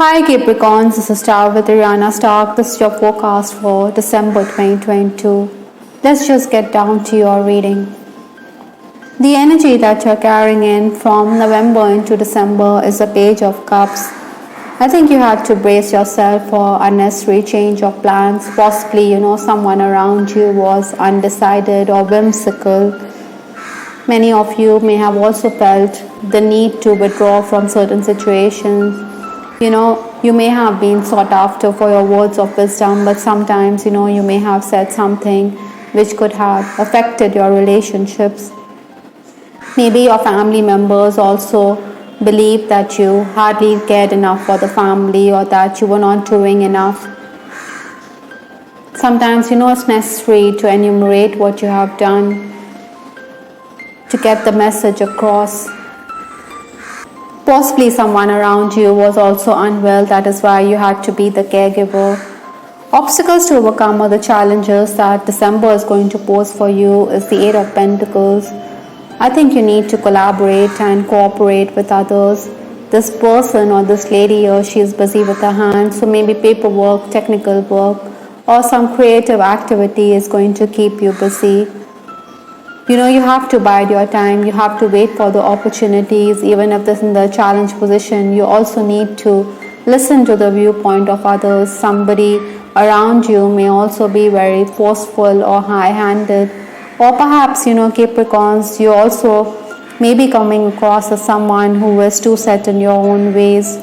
Hi Capricorns, this is Star with Ariana Stark. This is your forecast for December 2022. Let's just get down to your reading. The energy that you're carrying in from November into December is the Page of Cups. I think you have to brace yourself for unnecessary change of plans. Possibly, someone around you was undecided or whimsical. Many of you may have also felt the need to withdraw from certain situations. You may have been sought after for your words of wisdom, but sometimes, you may have said something which could have affected your relationships. Maybe your family members also believed that you hardly cared enough for the family or that you were not doing enough. Sometimes, it's necessary to enumerate what you have done to get the message across. Possibly someone around you was also unwell, that is why you had to be the caregiver. Obstacles to overcome or the challenges that December is going to pose for you is the Eight of Pentacles. I think you need to collaborate and cooperate with others. This person or this lady here, she is busy with her hands, so maybe paperwork, technical work, or some creative activity is going to keep you busy. You have to bide your time, you have to wait for the opportunities. Even if this is in the challenge position, you also need to listen to the viewpoint of others. Somebody around you may also be very forceful or high-handed. Or perhaps, Capricorns, you also may be coming across as someone who is too set in your own ways.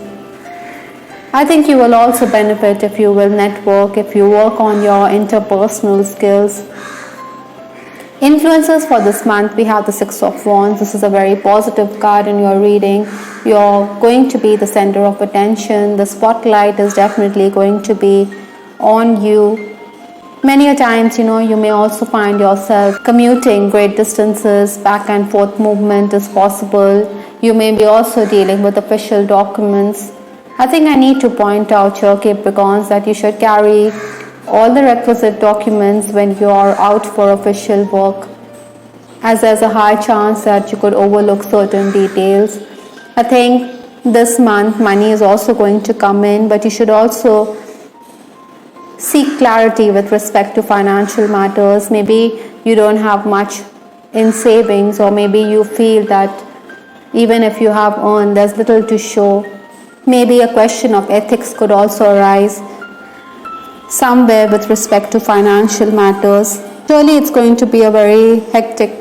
I think you will also benefit if you will network, if you work on your interpersonal skills. Influences for this month, we have the Six of Wands. This is a very positive card in your reading. You're going to be the center of attention. The spotlight is definitely going to be on you. Many a times, you may also find yourself commuting great distances. Back and forth movement is possible. You may be also dealing with official documents. I think I need to point out here, Capricorns, that you should carry all the requisite documents when you are out for official work, as there's a high chance that you could overlook certain details. I think this month money is also going to come in, but you should also seek clarity with respect to financial matters. Maybe you don't have much in savings, or maybe you feel that even if you have earned, there's little to show. Maybe a question of ethics could also arise somewhere with respect to financial matters. Surely it's going to be a very hectic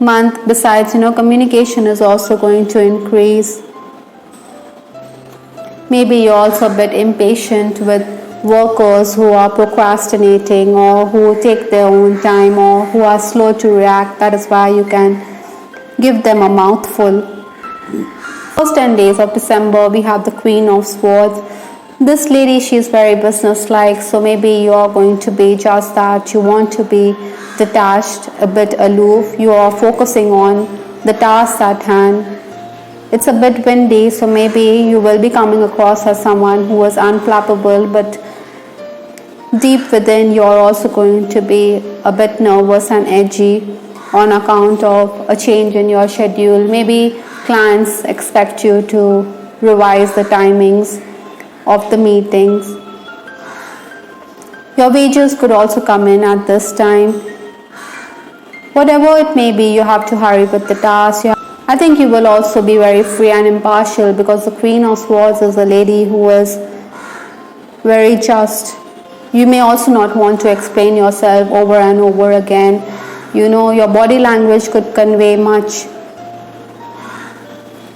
month. Besides, communication is also going to increase. Maybe you're also a bit impatient with workers who are procrastinating or who take their own time or who are slow to react. That is why you can give them a mouthful. First 10 days of December, we have the Queen of Swords. This lady, she is very businesslike, so maybe you are going to be just that. You want to be detached, a bit aloof. You are focusing on the task at hand. It's a bit windy, so maybe you will be coming across as someone who is unflappable, but deep within you are also going to be a bit nervous and edgy on account of a change in your schedule. Maybe clients expect you to revise the timings of the meetings. Your wages could also come in at this time. Whatever it may be, you have to hurry with the task. I think you will also be very free and impartial, because the Queen of Swords is a lady who is very just. You may also not want to explain yourself over and over again. Your body language could convey much.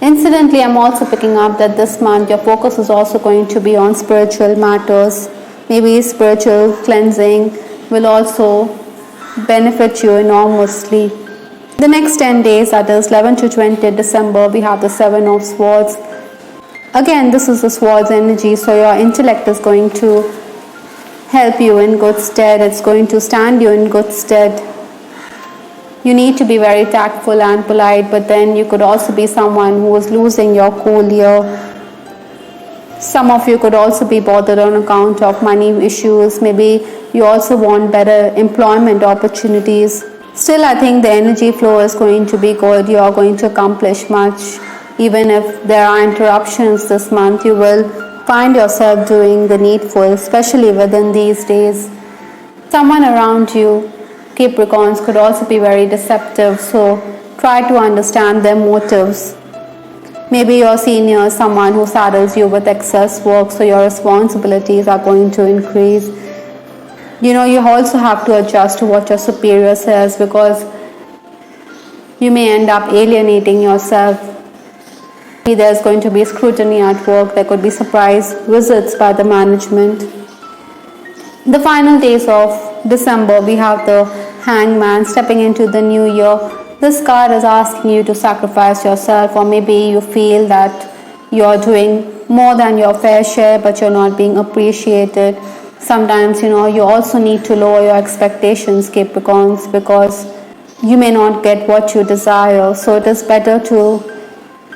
Incidentally, I'm also picking up that this month your focus is also going to be on spiritual matters. Maybe spiritual cleansing will also benefit you enormously. The next 10 days, that is 11 to 20 December, we have the Seven of Swords. Again, this is the Swords energy, so your intellect is going to help you in good stead. It's going to stand you in good stead. You need to be very tactful and polite, but then you could also be someone who is losing your cool here. Some of you could also be bothered on account of money issues. Maybe you also want better employment opportunities. Still, I think the energy flow is going to be good. You are going to accomplish much. Even if there are interruptions this month, you will find yourself doing the needful, especially within these days. Someone around you, Capricorns, could also be very deceptive, so try to understand their motives. Maybe your senior is someone who saddles you with excess work, so your responsibilities are going to increase. You also have to adjust to what your superior says, because you may end up alienating yourself. There's going to be scrutiny at work. There could be surprise visits by the management. The final days of December, we have the Hangman stepping into the new year. This card is asking you to sacrifice yourself, or maybe you feel that you're doing more than your fair share, but you're not being appreciated. Sometimes, you also need to lower your expectations, Capricorns, because you may not get what you desire. So it is better to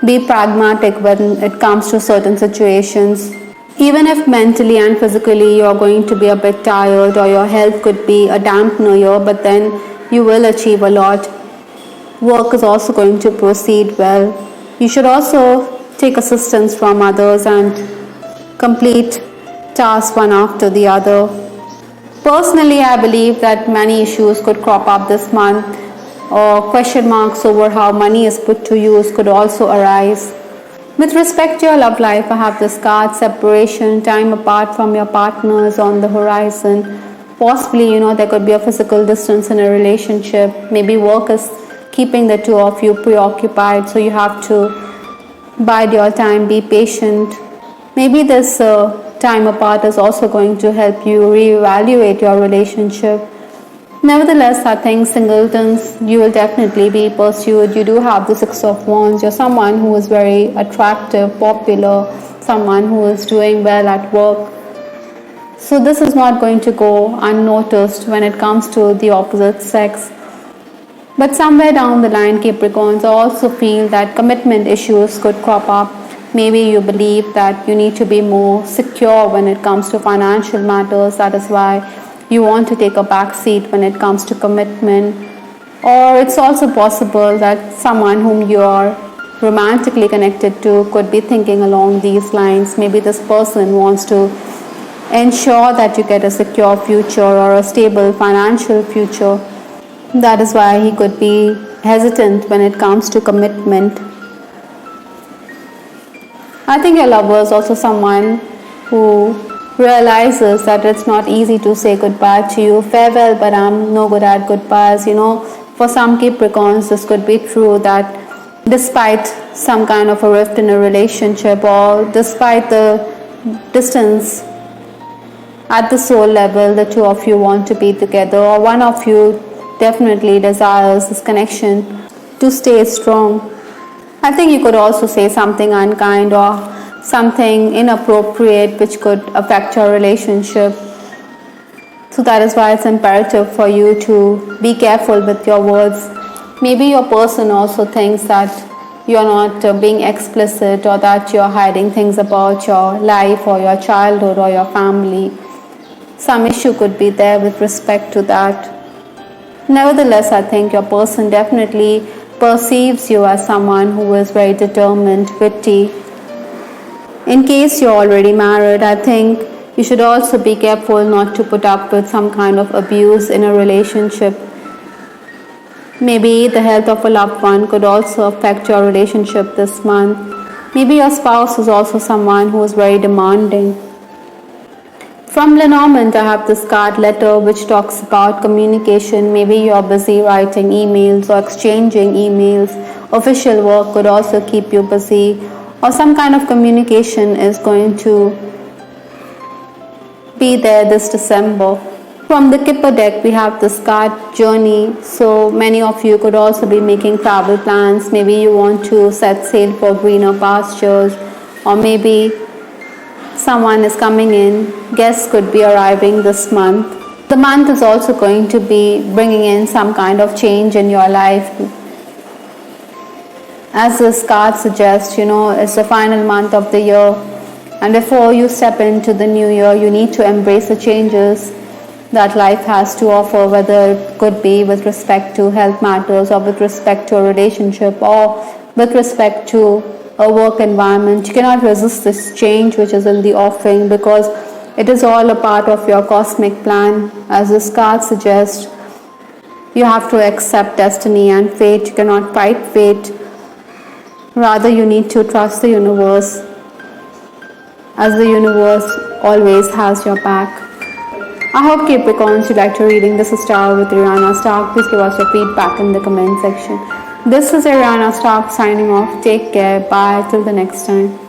be pragmatic when it comes to certain situations. Even if mentally and physically you're going to be a bit tired, or your health could be a dampener here, but then you will achieve a lot. Work is also going to proceed well. You should also take assistance from others and complete tasks one after the other. Personally, I believe that many issues could crop up this month, or question marks over how money is put to use could also arise. With respect to your love life, I have this card, separation, time apart from your partners on the horizon. Possibly, there could be a physical distance in a relationship. Maybe work is keeping the two of you preoccupied, so you have to bide your time, be patient. Maybe this time apart is also going to help you reevaluate your relationship. Nevertheless, I think singletons, you will definitely be pursued. You do have the Six of Wands. You're someone who is very attractive, popular, someone who is doing well at work. So this is not going to go unnoticed when it comes to the opposite sex. But somewhere down the line, Capricorns, I also feel that commitment issues could crop up. Maybe you believe that you need to be more secure when it comes to financial matters. That is why you want to take a back seat when it comes to commitment. Or it's also possible that someone whom you are romantically connected to could be thinking along these lines. Maybe this person wants to ensure that you get a secure future or a stable financial future. That is why he could be hesitant when it comes to commitment. I think your lover is also someone who realizes that it's not easy to say goodbye to you. Farewell, but I'm no good at goodbyes. For some Capricorns, this could be true, that despite some kind of a rift in a relationship, or despite the distance at the soul level, the two of you want to be together, or one of you definitely desires this connection to stay strong. I think you could also say something unkind or something inappropriate which could affect your relationship. So that is why it's imperative for you to be careful with your words. Maybe your person also thinks that you're not being explicit, or that you're hiding things about your life or your childhood or your family. Some issue could be there with respect to that. Nevertheless, I think your person definitely perceives you as someone who is very determined, witty. In case you're already married, I think you should also be careful not to put up with some kind of abuse in a relationship. Maybe the health of a loved one could also affect your relationship this month. Maybe your spouse is also someone who is very demanding. From Lenormand, I have this card, letter, which talks about communication. Maybe you're busy writing emails or exchanging emails. Official work could also keep you busy, or some kind of communication is going to be there this December. From the Kipper deck, we have this card, journey. So many of you could also be making travel plans. Maybe you want to set sail for greener pastures, or maybe someone is coming in. Guests could be arriving this month. The month is also going to be bringing in some kind of change in your life. As this card suggests, it's the final month of the year, and before you step into the new year, you need to embrace the changes that life has to offer, whether it could be with respect to health matters, or with respect to a relationship, or with respect to a work environment. You cannot resist this change which is in the offing, because it is all a part of your cosmic plan. As this card suggests, you have to accept destiny and fate. You cannot fight fate. Rather, you need to trust the universe, as the universe always has your back. I hope, Capricorns, you liked your reading. This is Star with Ariana Stark. Please give us your feedback in the comment section. This is Ariana Stark signing off. Take care. Bye. Till the next time.